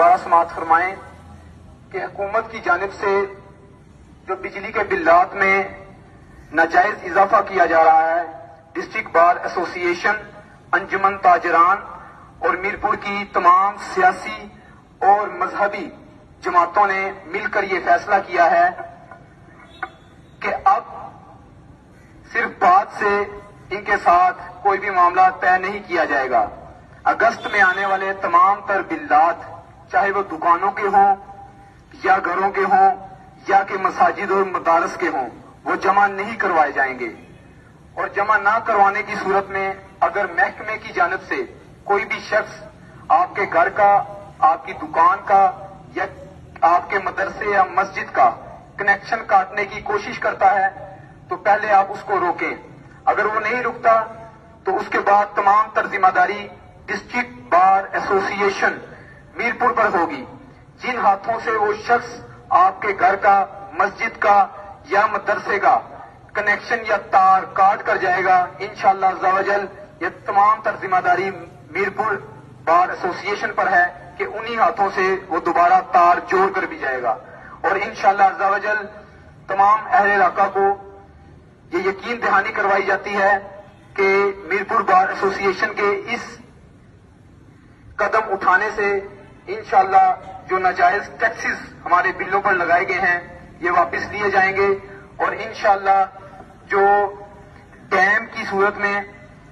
دوبارہ سماعت فرمائیں کہ حکومت کی جانب سے جو بجلی کے بلات میں ناجائز اضافہ کیا جا رہا ہے، ڈسٹرکٹ بار ایسوسی ایشن، انجمن تاجران اور میرپور کی تمام سیاسی اور مذہبی جماعتوں نے مل کر یہ فیصلہ کیا ہے کہ اب صرف بات سے ان کے ساتھ کوئی بھی معاملہ طے نہیں کیا جائے گا۔ اگست میں آنے والے تمام تر بلات، چاہے وہ دکانوں کے ہوں یا گھروں کے ہوں یا کہ مساجد اور مدارس کے ہوں، وہ جمع نہیں کروائے جائیں گے، اور جمع نہ کروانے کی صورت میں اگر محکمے کی جانب سے کوئی بھی شخص آپ کے گھر کا، آپ کی دکان کا یا آپ کے مدرسے یا مسجد کا کنیکشن کاٹنے کی کوشش کرتا ہے تو پہلے آپ اس کو روکیں۔ اگر وہ نہیں رکتا تو اس کے بعد تمام تر ذمہ داری ڈسٹرکٹ بار ایسوسی ایشن میرپور پر ہوگی۔ جن ہاتھوں سے وہ شخص آپ کے گھر کا، مسجد کا یا مدرسے کا کنیکشن یا تار کاٹ کر جائے گا، انشاءاللہ عز و جل یہ تمام تر ذمہ داری میرپور بار ایسوسی ایشن پر ہے کہ انہی ہاتھوں سے وہ دوبارہ تار جوڑ کر بھی جائے گا، اور انشاءاللہ عز و جل تمام اہل علاقہ کو یہ یقین دہانی کروائی جاتی ہے کہ میرپور بار ایسوسی ایشن کے اس قدم اٹھانے سے انشاءاللہ جو ناجائز ٹیکسز ہمارے بلوں پر لگائے گئے ہیں یہ واپس لیے جائیں گے، اور انشاءاللہ جو ڈیم کی صورت میں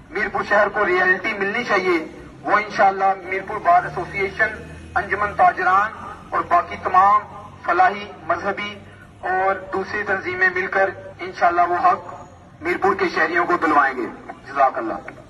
میرپور شہر کو ریئلٹی ملنی چاہیے وہ انشاءاللہ میرپور بار ایسوسی ایشن، انجمن تاجران اور باقی تمام فلاحی، مذہبی اور دوسری تنظیمیں مل کر انشاءاللہ وہ حق میرپور کے شہریوں کو دلوائیں گے۔ جزاک اللہ۔